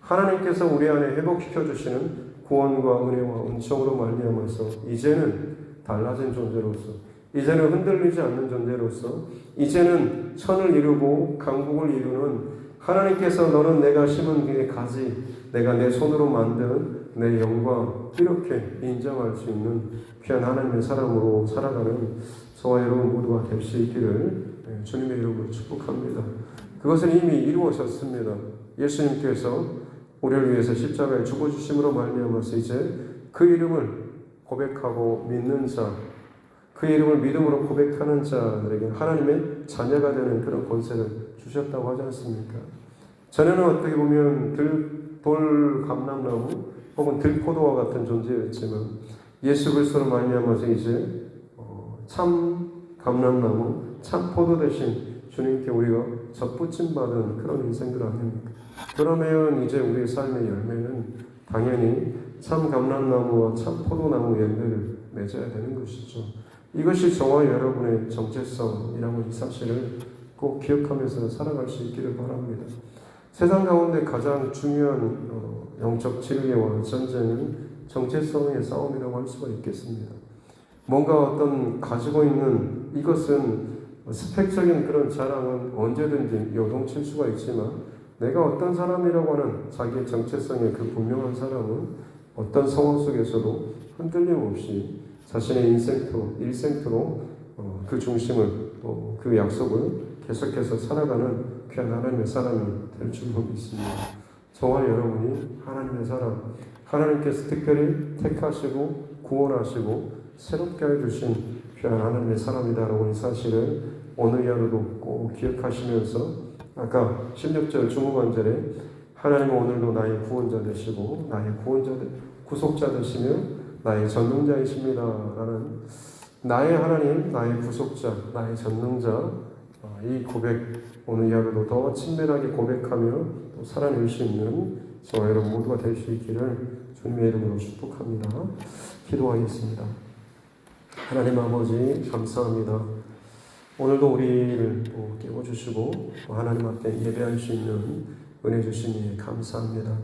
하나님께서 우리 안에 회복시켜 주시는 구원과 은혜와 은총으로 말미암아서 이제는 달라진 존재로서, 이제는 흔들리지 않는 존재로서, 이제는 천을 이루고 강국을 이루는 하나님께서 너는 내가 심은 그 가지, 내가 내 손으로 만든 내 영광, 이렇게 인정할 수 있는 귀한 하나님의 사람으로 살아가는 저와 여러분 모두가 될 수 있기를 주님의 이름으로 축복합니다. 그것은 이미 이루어졌습니다. 예수님께서 우리를 위해서 십자가에 죽어주심으로 말미암아서 이제 그 이름을 고백하고 믿는 자, 그의 이름을 믿음으로 고백하는 자들에게 하나님의 자녀가 되는 그런 권세를 주셨다고 하지 않습니까? 전에는 어떻게 보면 돌 감람나무 혹은 들포도와 같은 존재였지만 예수 그리스도로 말미암아서 이제 참 감람나무, 참 포도 대신 주님께 우리가 접붙임 받은 그런 인생들 아닙니까? 그러면 이제 우리의 삶의 열매는 당연히 참 감람나무와 참 포도나무 열매를 맺어야 되는 것이죠. 이것이 저와 여러분의 정체성이라는 이 사실을 꼭 기억하면서 살아갈 수 있기를 바랍니다. 세상 가운데 가장 중요한 영적 진리와 전쟁은 정체성의 싸움이라고 할 수가 있겠습니다. 뭔가 어떤 가지고 있는 이것은 스펙적인 그런 자랑은 언제든지 요동칠 수가 있지만 내가 어떤 사람이라고 하는 자기의 정체성의 그 분명한 사람은 어떤 상황 속에서도 흔들림 없이 자신의 일생토록 그 중심을 그 약속을 계속해서 살아가는 귀한 하나님의 사람이 될 줄로 믿습니다. 저와 여러분이 하나님의 사람, 하나님께서 특별히 택하시고 구원하시고 새롭게 해주신 귀한 하나님의 사람이다라고 이 사실을 오늘 하루도 꼭 기억하시면서 아까 16절 중후반절에 하나님은 오늘도 나의 구원자 되시고 나의 구속자 되시며 나의 전능자이십니다 라는 나의 하나님, 나의 구속자, 나의 전능자 이 고백 오늘 하루도 더 친밀하게 고백하며 또 살아낼 수 있는 저와 여러분 모두가 될 수 있기를 주님의 이름으로 축복합니다. 기도하겠습니다. 하나님 아버지 감사합니다. 오늘도 우리를 또 깨워주시고 또 하나님 앞에 예배할 수 있는 은혜 주시니 감사합니다.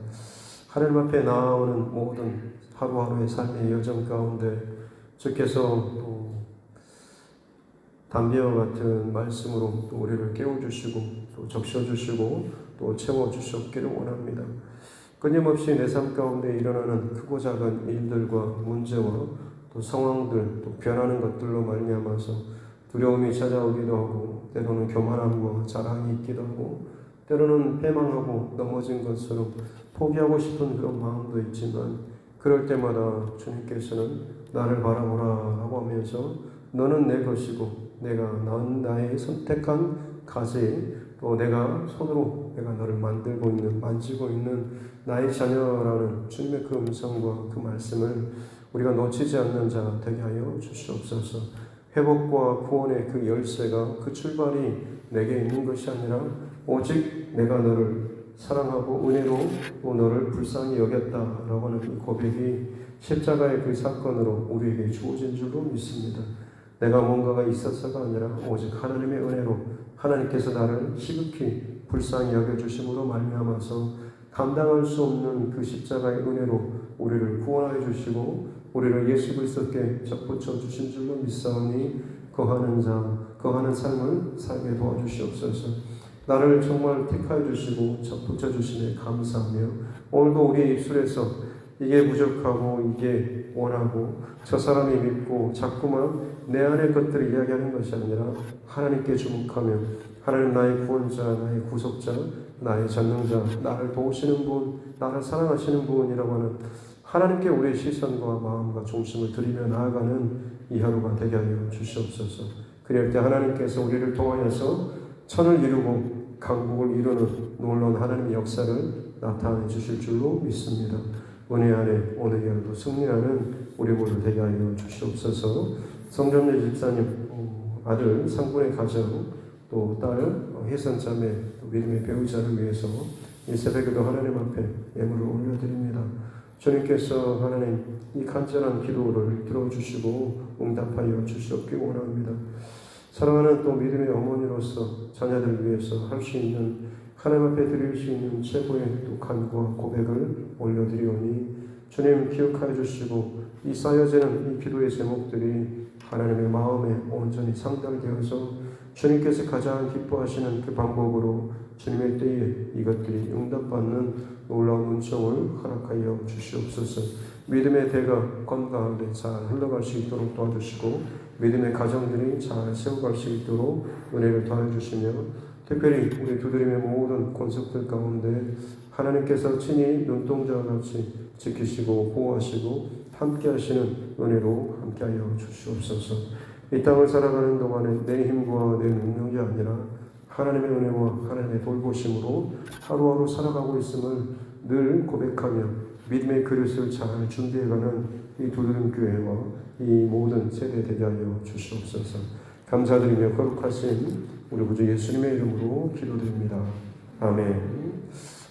하나님 앞에 나아오는 모든 하루하루의 삶의 여정 가운데 주께서 또 담배와 같은 말씀으로 또 우리를 깨워주시고 또 적셔주시고 또 채워주셨기를 원합니다. 끊임없이 내 삶 가운데 일어나는 크고 작은 일들과 문제와 또 상황들 또 변하는 것들로 말미암아서 두려움이 찾아오기도 하고 때로는 교만함과 자랑이 있기도 하고 때로는 패망하고 넘어진 것으로 포기하고 싶은 그런 마음도 있지만 그럴 때마다 주님께서는 나를 바라보라 라고 하면서 너는 내 것이고 난 나의 선택한 가지 또 내가 손으로 내가 너를 만지고 있는 나의 자녀라는 주님의 그 음성과 그 말씀을 우리가 놓치지 않는 자 되게 하여 주시옵소서. 회복과 구원의 그 열쇠가 그 출발이 내게 있는 것이 아니라 오직 내가 너를 사랑하고 은혜로 또 너를 불쌍히 여겼다라고 하는 이 고백이 십자가의 그 사건으로 우리에게 주어진 줄로 믿습니다. 내가 뭔가가 있어서가 아니라 오직 하나님의 은혜로 하나님께서 나를 시급히 불쌍히 여겨주심으로 말미암아서 감당할 수 없는 그 십자가의 은혜로 우리를 구원하여 주시고 우리를 예수 그리스도께 접붙여 주신 줄로 믿사오니 거하는 삶을 살게 도와주시옵소서. 나를 정말 택하여 주시고 접붙여 주시니 감사하며 오늘도 우리의 입술에서 이게 부족하고 이게 원하고 저 사람이 믿고 자꾸만 내 안의 것들을 이야기하는 것이 아니라 하나님께 주목하며 하나님 나의 구원자, 나의 구속자, 나의 전능자, 나를 도우시는 분, 나를 사랑하시는 분이라고 하는 하나님께 우리의 시선과 마음과 중심을 드리며 나아가는 이 하루가 되게 하여 주시옵소서. 그럴 때 하나님께서 우리를 통하여서 천을 이루고 강국을 이루는 놀라운 하나님의 역사를 나타내 주실 줄로 믿습니다. 은혜 안에 오늘 하루도 승리하는 우리 모두 되게 하여 주시옵소서. 성전래 집사님 아들 상군의 가정 또 딸 혜선자매 믿음의 배우자를 위해서 이 새벽에도 하나님 앞에 예물을 올려드립니다. 주님께서 하나님 이 간절한 기도를 들어주시고 응답하여 주시옵기 원합니다. 사랑하는 또 믿음의 어머니로서 자녀들을 위해서 할 수 있는 하나님 앞에 드릴 수 있는 최고의 또 간구와 고백을 올려드리오니 주님 기억하여 주시고 이 쌓여지는 이 기도의 제목들이 하나님의 마음에 온전히 상달되어서 주님께서 가장 기뻐하시는 그 방법으로 주님의 때에 이것들이 응답받는 놀라운 은총을 허락하여 주시옵소서. 믿음의 대가 건강하게 잘 흘러갈 수 있도록 도와주시고 믿음의 가정들이 잘 세워갈 수 있도록 은혜를 더해 주시며 특별히 우리 두드림의 모든 권속들 가운데 하나님께서 친히 눈동자와 같이 지키시고 보호하시고 함께 하시는 은혜로 함께하여 주시옵소서. 이 땅을 살아가는 동안에 내 힘과 내 능력이 아니라 하나님의 은혜와 하나님의 돌보심으로 하루하루 살아가고 있음을 늘 고백하며 믿음의 그릇을 잘 준비해가는 이 두드림교회와 이 모든 세대 되게 하여 주시옵소서. 감사드리며 거룩하신 우리 구주 예수님의 이름으로 기도드립니다. 아멘.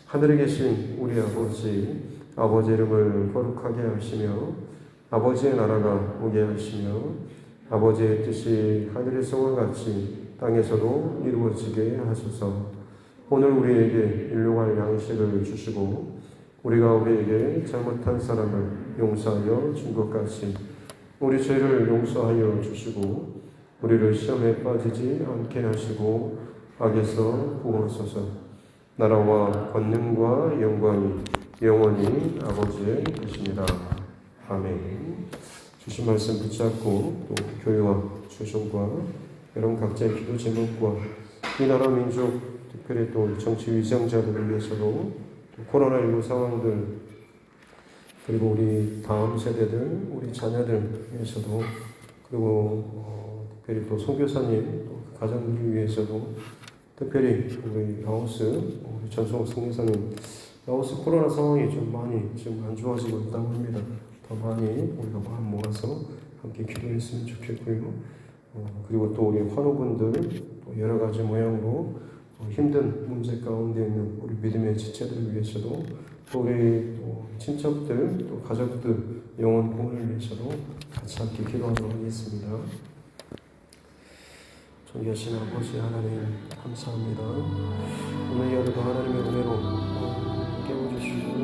하늘에 계신 우리 아버지 이름을 거룩하게 하시며 아버지의 나라가 오게 하시며 아버지의 뜻이 하늘에서와 같이 땅에서도 이루어지게 하소서. 오늘 우리에게 일용할 양식을 주시고 우리가 우리에게 잘못한 사람을 용서하여 준 것 같이 우리 죄를 용서하여 주시고 우리를 시험에 빠지지 않게 하시고 악에서 구하소서. 나라와 권능과 영광이 영원히 아버지의 것입니다. 아멘. 주신 말씀 붙잡고 또 교회와 초청과 여러분 각자의 기도 제목과 이 나라 민족 특별히 또 정치 위정자들을 위해서도 또 코로나19 상황들 그리고 우리 다음 세대들 우리 자녀들 위해서도 그리고 특별히 또 선교사님 또 가정들 위해서도 특별히 우리 라오스 우리 전성호 성교사님 라오스 코로나 상황이 좀 많이 지금 안 좋아지고 있다고 합니다. 더 많이 우리가 마음 모아서 함께 기도했으면 좋겠고요. 그리고 또 우리 환우분들 또 여러 가지 모양으로 힘든 문제 가운데 있는 우리 믿음의 지체들을 위해서도 또 우리 또 친척들 또 가족들 영혼 구원을 위해서도 같이 함께 기도하도록 하겠습니다. 존귀하신 아버지 하나님 감사합니다. 오늘 하루도 하나님의 은혜로 깨워주시고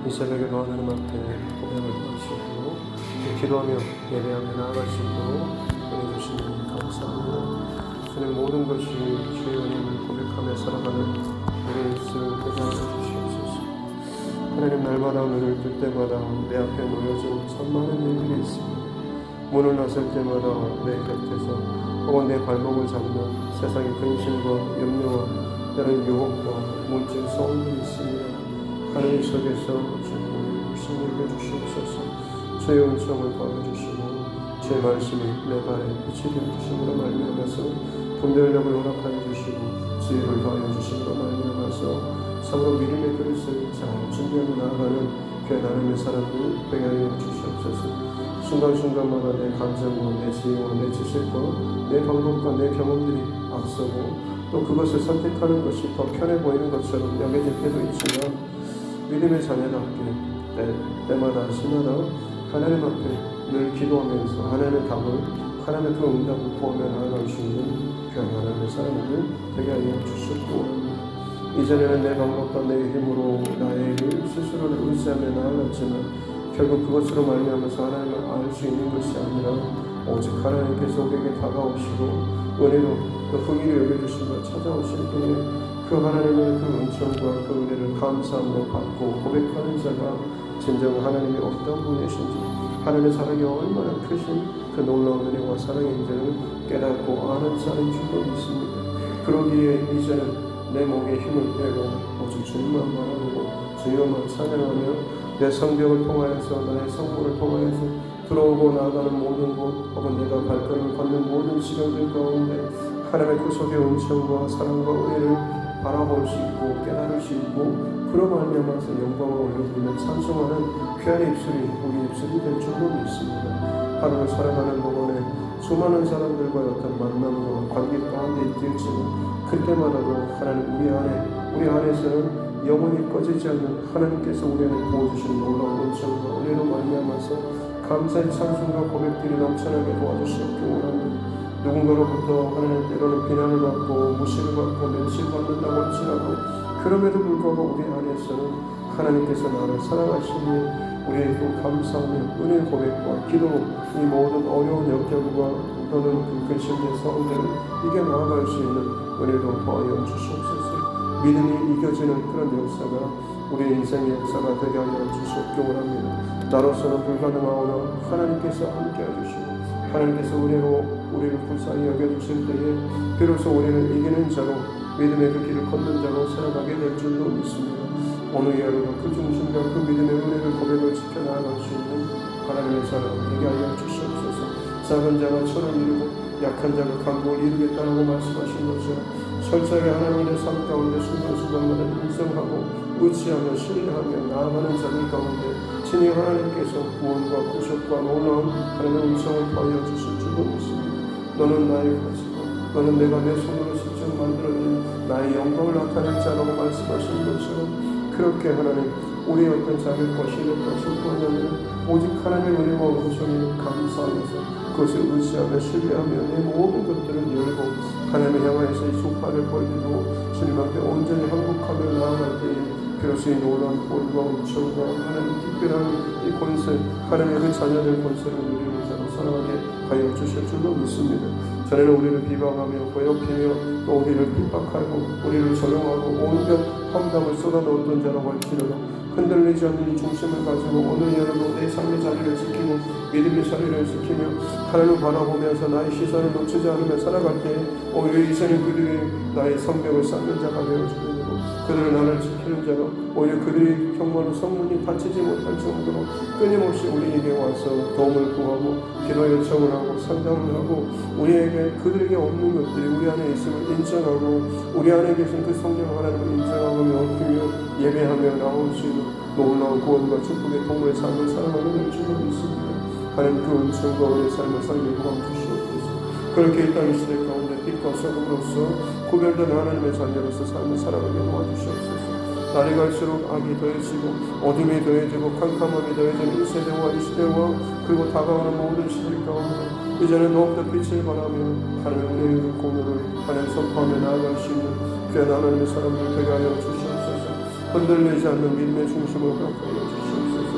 이 새벽에도 하나님 앞에 고백을 하시고 기도하며 예배하며 나아갈 수 있도록 은혜 주시니 감사합니다. 주님 모든 것이 주의 은혜를 고백하며 살아가는 우리 인생 되게 하여 주시옵소서. 하나님 날마다 눈을 뜰 때마다 내 앞에 놓여진 참 많은 일들이 있습니다. 문을 나설 때마다 내 곁에서 혹은 내 발목을 잡는 세상의 근심과 염려와 때로는 유혹과 물질 소원들이 있습니다. 하나님 속에서 주님을 묵상하게 주시옵소서. 주의 은총을 더해주시고 주의 말씀이 내 발에 빛이 되어주심으로 말미암아서 분별력을 허락하여 주시고 지혜를 더하여 주심으로 말미암아서 서로 믿음의 그릇을 잘 준비하며 나아가는 그 나름의 사람들 되게 하여 주시옵소서. 순간순간마다 내 감정과 내 지혜와 내 지식과 내 방법과 내 경험들이 앞서고 또 그것을 선택하는 것이 더 편해 보이는 것처럼 여겨질 때도 있지만 믿음의 자녀답게 때마다 시마다 하나님 앞에 늘 기도하면서 하나님의 답을 하나님의 그 응답을 구하며 나아갈 수 있는 귀한 하나님의 사람들 되게 하여 주셨고 이전에는 내 방법과 내 힘으로 나의 스스로를 의지하며 나아갔지만 결국 그것으로 말미암아서 하나님을 알 수 있는 것이 아니라 오직 하나님께서 우리에게 다가오시고 은혜로 그 긍휼히 여겨주시며 찾아오실 때에 그 하나님의 그 은총과 그 은혜를 감사함으로 받고 고백하는 자가 진정 하나님이 어떤 분이신지 하나님의 사랑이 얼마나 크신 그 놀라운 은혜와 사랑인지를 깨닫고 아는 자인 줄로 믿습니다. 그러기에 이제는 내 목에 힘을 빼고 오직 주님만 바라보고 주님만 찬양하며 내 성벽을 통하여서 나의 성물을 통하여서 들어오고 나아가는 모든 곳 혹은 내가 발걸음을 걷는 모든 시간들 가운데 하나님의 구속의 은총과 사랑과 은혜를 바라볼 수 있고 깨달을 수 있고 그로 말미암아서 영광을 올려드리며 찬송하는 귀한 입술이 우리 입술이 될 줄로 믿습니다. 하루를 살아가는 동안에 수많은 사람들과 어떤 만남과 관계 가운데 있겠지만 그때마다도 하나님 우리 안에서는 영원히 꺼지지 않는 하나님께서 우리 안에 부어주신 놀라운 은총과 은혜로 말미암아서 감사의 찬송과 고백들이 넘쳐나게 도와주시옵기 원합니다. 누군가로부터 하나님 때로는 비난을 받고 무시를 받고 멸시받는다고 할지라도 그럼에도 불구하고 우리 안에서는 하나님께서 나를 사랑하시니 우리의 또 감사하며 은혜의 고백과 기도로 이 모든 어려운 역경과 또는 그 근심의 상황들을 이겨나아갈 수 있는 은혜로 더하여 주시옵소서. 믿음이 이겨지는 그런 역사가 우리 인생의 역사가 되게 하여 주시옵기 원합니다. 나로서는 불가능하오나 하나님께서 함께 해주시고 하나님께서 우리를 불쌍히 여겨주실 때에 비로소 우리를 이기는 자로 믿음의 그 길을 걷는 자로 살아가게 될 줄로 믿습니다. 오늘 이 하루도 그 중심과 그 믿음의 은혜를 고백을 지켜나갈 수 있는 하나님의 사랑 되게 하여 주시옵소서. 작은 자가 천을 이루고 약한 자가 강국을 이루겠다라고 말씀하신 것처럼 철저하게 하나님의 삶 가운데 순간순간마다 인정하고 의지하며 신뢰하며 나아가는 자들 가운데 친히 하나님께서 구원과 구속과 놀라운 하나님의 음성을 더하여 주실 줄로 믿습니다. 너는 나의 가지고 너는 내가 내 손으로 직접 만들어낸 나의 영광을 나타낼 자라고 말씀하신 것처럼 그렇게 하나님 우리의 어떤 자격과 실력과 조건이면 오직 하나님의 은혜와 음성에 감사하면서 그것을 의지하며 신뢰하며 내 모든 것들을 열고 하나님을 향하여서 이 두 팔을 벌리고 주님 앞에 온전히 항복하며 나아갈 때에 비로소 이 놀라운 구원과 음성과 하나님 특별한 이 권세 하나님의 그 자녀들 권세를 누리는 자로 살아가게 하여 주실 줄로 믿습니다. 전에는 우리를 비방하며 거역하며 또 우리를 핍박하고 우리를 조롱하고 온갖 험담을 쏟아넣었던 자라고 할지라도 흔들리지 않는 이 중심을 가지고 오늘 여러분 내 삶의 자리를 지키고 믿음의 자리를 지키며 하나님을 바라보면서 나의 시선을 놓치지 않으며 살아갈 때 오히려 이제는 그들이 나의 성벽을 쌓는 자가 되어주는 되고 그들을 나를 지키는 자가 오히려 그들이 정말로 성문이 닫히지 못할 정도로 끊임없이 우리에게 와서 도움을 구하고 기도 요청을 하고 상담을 하고 우리에게 그들에게 없는 것들이 우리 안에 있음을 인정하고 우리 안에 계신 그 성령 하나님을 인정하고 엎드려 예배하며 나올 수 있는 놀라운 구원과 축복의 동물의 삶을 살아가게 될 줄로 믿습니다. 하나님 그 은총과 우리의 삶을 살게 도와주시옵소서. 그렇게 이 땅의 시대 가운데 빛과 소금으로서 구별된 하나님의 자녀로서 삶을 살아가게 도와주시옵소서. 날이 갈수록 악이 더해지고 어둠이 더해지고 캄캄함이 더해지는 이 세대와 이 시대와 그리고 다가오는 모든 시대 가운데 이제는 더욱더 빛을 발하며 하나님의 은혜의 공로를 하나님 선포하며 나아갈 수 있는 귀한 하나님의 사람들 되게 하여 주시옵소서. 흔들리지 않는 믿음의 중심으로 가까이 주시옵소서.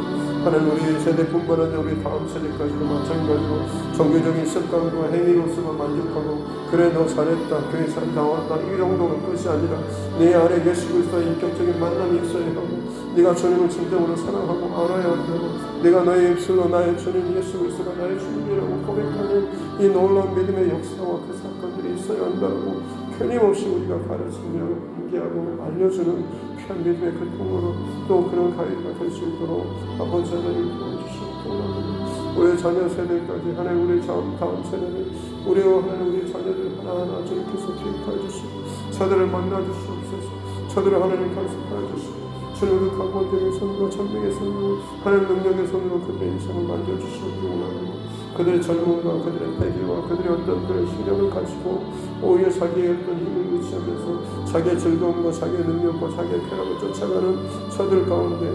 하나님 우리 세대뿐만 아니라 우리 다음 세대까지도 마찬가지로 종교적인 습관과 행위로서만 만족하고 그래 너 잘했다 교회 잘 나왔다 이 정도가 끝이 아니라 내 안에 예수 그리스도의 인격적인 만남이 있어야 하고 네가 주님을 진정으로 사랑하고 알아야 한다고 내가 나의 입술로 나의 주님 예수 그리스도가 나의 주님이라고 고백하는 이 놀라운 믿음의 역사와 그 사건들이 있어야 한다고 끊임없이 우리가 가르치며 얘기하고 알려주는 귀한 믿음의 그 통로로 또 그런 가위가 될 수 있도록 아버지 하나님 도와주시옵소서. 우리의 자녀 세대까지 하나님 우리 다음 세대를 우리와 하나님 우리 자녀들 하나하나 주님께서 기억하여 주시고 저들을 만나 주시옵소서. 저들을 하나님 간섭하여 주시고 주님의 강권적인 손과 전능의 손으로 하나님 능력의 손으로 그들의 인생을 만져주시옵기 원합니다. 그들의 젊음과 그들의 패기와 그들의 어떤 그런 실력을 가지고 오히려 자기의 어떤 힘을 의지하면서 자기의 즐거움과 자기의 능력과 자기의 쾌락을 쫓아가는 저들 가운데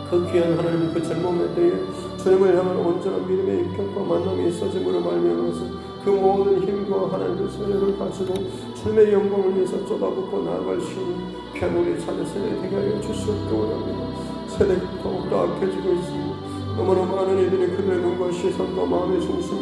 그 귀한 하나님의 그 젊음의 때에 주님을 향한 온전한 믿음의 인격과 만남이 있어짐으로 말미암아서 그 모든 힘과 하나님의 세력을 가지고 주님의 영광을 위해서 쏟아붓고 나아갈 수 있는 귀한 우리 자녀 세대 되게 하여 주시옵기 원합니다. 세대가 더욱더 악해지고 있습니다. 너무나 많은 이들이 그들의 눈과 시선과 마음의 중심이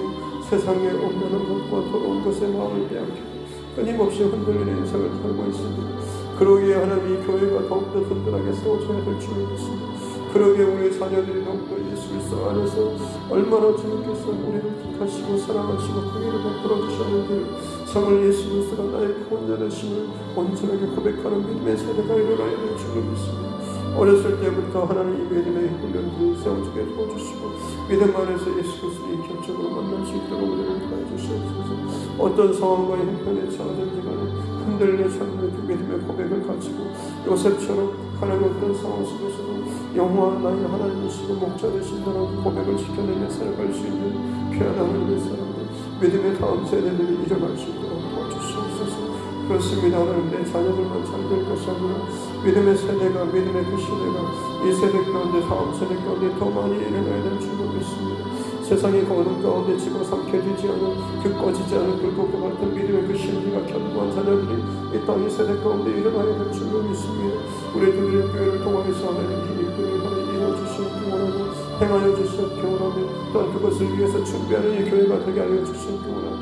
세상에 없는 것과 더러운 것에 마음을 빼앗기고 끊임없이 흔들리는 인생을 살고 있습니다. 그러기에 하나님 이 교회가 더욱더 든든하게 세워져야 될 줄 믿습니다. 그러기에 우리 자녀들이 더욱더 예수 그리스도 안에서 얼마나 주님께서 우리를 택하시고 사랑하시고 긍휼을 베풀어 주셨는지 정말 예수 그리스도가 나의 구원자 되심을 온전하게 고백하는 믿음의 세대가 일어나야 될 줄 믿습니다. 어렸을 때부터 하나님 이 믿음의 훈련들을 세워주게 도와주시고 믿음 안에서 예수 그리스도를 인격적으로 만날 수 있도록 우리를 도와주시옵소서. 어떤 상황과 형편에 처하든지 간에 흔들리지 않는 그 믿음의 고백을 가지고 요셉처럼 하나님 어떤 상황 속에서도 영원한 나의 하나님이시고 목자 되신다는 고백을 지켜내며 살아갈 수 있는 귀한 하나님의 사람들 믿음의 다음 세대들이 일어날 수 있도록 도와주시옵소서. 그렇습니다. 하나님 내 자녀들만 잘 될 것이 아니라 믿음의 세대가 믿음의 그 시대가 이 세대 가운데 다음 세대 가운데 더 많이 일어나야 될 줄로 믿습니다. 세상의 어둠 가운데 집어삼켜지지 않은 그 꺼지지 않은 불꽃과 같은 믿음의 그 신비가 견고한 자녀들이 이 땅의 세대 가운데 일어나야 될 줄로 믿습니다. 우리 그들의 교회를 통하여서 하나님 힘들을 하나님 이루어주시옵기 원하고 행하여 주시옵기 원하며 또한 그것을 위해서 준비하는 이 교회가 되게 하여 주시옵기 원하며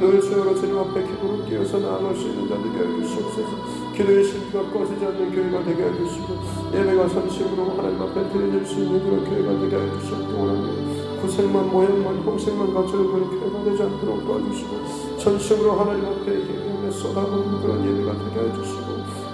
늘 수요로 주님 앞에 기도를 끼어서 나아갈 수 있는 자 되게 하여 주시옵소서. 기도의 신비가 꺼지지 않는 교회가 되게 하여 주시고 예배가 선심으로 하나님 앞에 드려질 수 있는 그런 교회가 되게 하여 주시옵기 원하며 구색만 모양만 형식만 갖추는 그런 교회가 되지 않도록 도와주시고 전심으로 하나님 앞에 예배에 쏟아부는 그런 예배가 되게 해주시고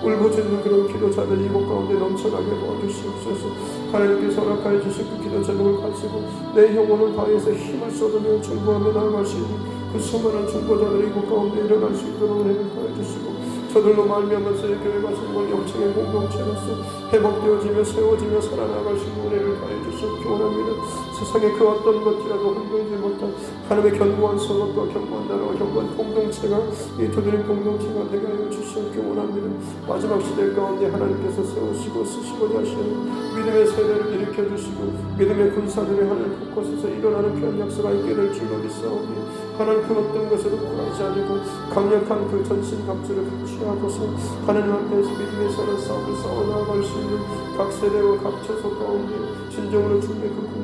울부짖는 그런 기도자들이 이곳 가운데 넘쳐나게 도와주시옵소서. 하나님께서 허락하여 주신 그 기도 제목을 가지고 내 영혼을 다해서 힘을 쏟으며 중보하며 나아갈 수 있는 그 수많은 중보자들이 이곳 가운데 일어날 수 있도록 은혜를 더해 주시고, 저들로 말미암아서 이 교회가 정말 영적인 공동체로서 회복되어지며 세워지며 살아나갈 수 있는 은혜를 더해 주시옵기 원합니다. 세상에 그 어떤 것이라도 흔들지 못한 하나님의 견고한 성업과 견고한 나라와 견고한 공동체가 이 두드림 공동체가 되게 하여 주시옵기 원합니다. 마지막 시대 가운데 하나님께서 세우시고 쓰시고자 하시는 믿음의 세대를 일으켜 주시고 믿음의 군사들이 하늘 곳곳에서 일어나는 귀한 역사가 있게 될 줄로 믿사오니, 하나님 그 어떤 것에도 굴하지 아니고 강력한 그 전신갑주를 취하고서 하나님 앞에서 믿음의 선한 싸움을 싸워나갈 수 있는 각 세대와 각 처소 가운데 진정으로 주님의 그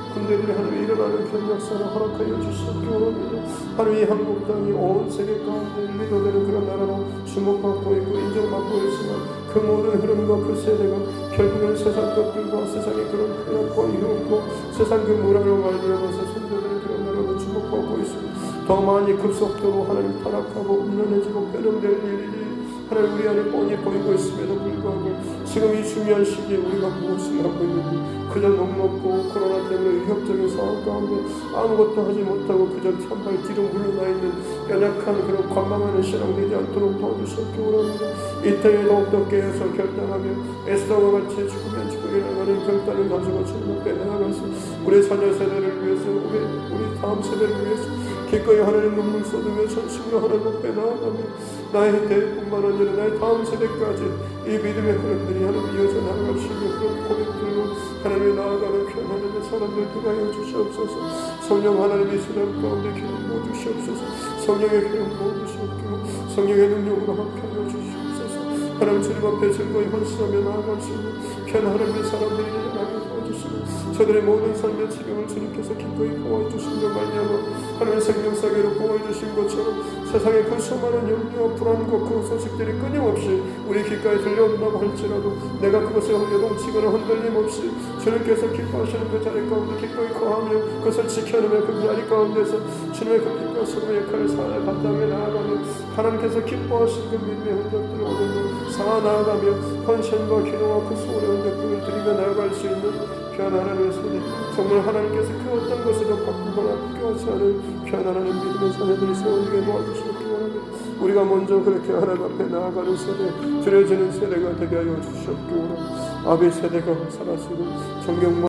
군대들이 하나님 일어나는 그런 역사를 허락하여 주시옵기 원합니다. 하나님 이 한국 땅이 온 세계 가운데 리더되는 그런 나라로 주목받고 있고 인정받고 있지만, 그 모든 흐름과 그 세대가 결국은 세상 것들과 세상의 그런 쾌락과 이롭고 세상 그 문화로 말미암아서 성도들의 그런 나라로 주목받고 있습니다. 더 많이 급속도로 하나님 타락하고 음란해지고 변형될 일이 하나님 우리 안에 뻔히 보이고 있음에도 불구하고 지금 이 중요한 시기에 우리가 무엇을 하고 있는지, 그저 넉넉고 코로나 때문에 위협적인 상황 가운데 아무것도 하지 못하고 그저 찬발 뒤로 물러나 있는 연약한 그런 관망하는 신앙 되지 않도록 도와주시옵기 원합니다. 이때에 더욱더 깨어서 결단하며 에스더와 같이 죽으면 죽으려 나가는 결단을 가지고 주님 앞에 나아가서 우리 자녀 세대를 위해서 우리 다음 세대를 위해서 기꺼이 하나님 눈물 쏟으며 전심으로 하나님 앞에 나아가며 나의 대뿐만 아니라 나의 다음 세대까지 이 믿음의 흐름들이 하나님 이어져 나아갈 수 있는 그런 고백들로 하나님의 나아가는 귀한 하나님의 사람들 되게 하여 주시옵소서. 성령 하나님의 시간 가운데 기름 부어 주시옵소서. 성령의 기름 부어 주시옵고 성령의 능력으로 함께하여 주시옵소서. 하나님 주님 앞에 즐거이 헌신하며 나아갈 수 있는 귀한 하나님의 사람들이 일어나게 도와주시고, 저들의 모든 삶의 지경을 주님께서 기꺼이 보호해 주신 것 말미암아 하나님의 생명사계로 보호해 주신 것처럼 세상의 그 수많은 염려와 불안과 그 소식들이 끊임없이 우리 귓가에 들려온다고 할지라도 내가 그것에 요동치거나 흔들림 없이 주님께서 기뻐하시는 그 자리 가운데 기꺼이 거하며 그것을 지켜내며 그 자리 가운데서 주님의 그 빛과 소금의 역할을 잘 감당해 나아가며 하나님께서 기뻐하시는 그 믿음의 흔적들을 얻으며 살아나가며 헌신과 기도와 그 소원의 흔적들을 드리며 나아갈 수 있는 귀한 하나님의 세대, 정말 하나님께서 그 어떤 것에도 바꾸거나 비교하지 않은 귀한 하나님 믿음의 자녀들이 세워지게 도와주시옵기 원합니다. 우리가 먼저 그렇게 하나님 앞에 나아가는 세대, 드려지는 세대가 되게 하여 주시옵기 원합니다. 아비 세대가 사라지고 존경만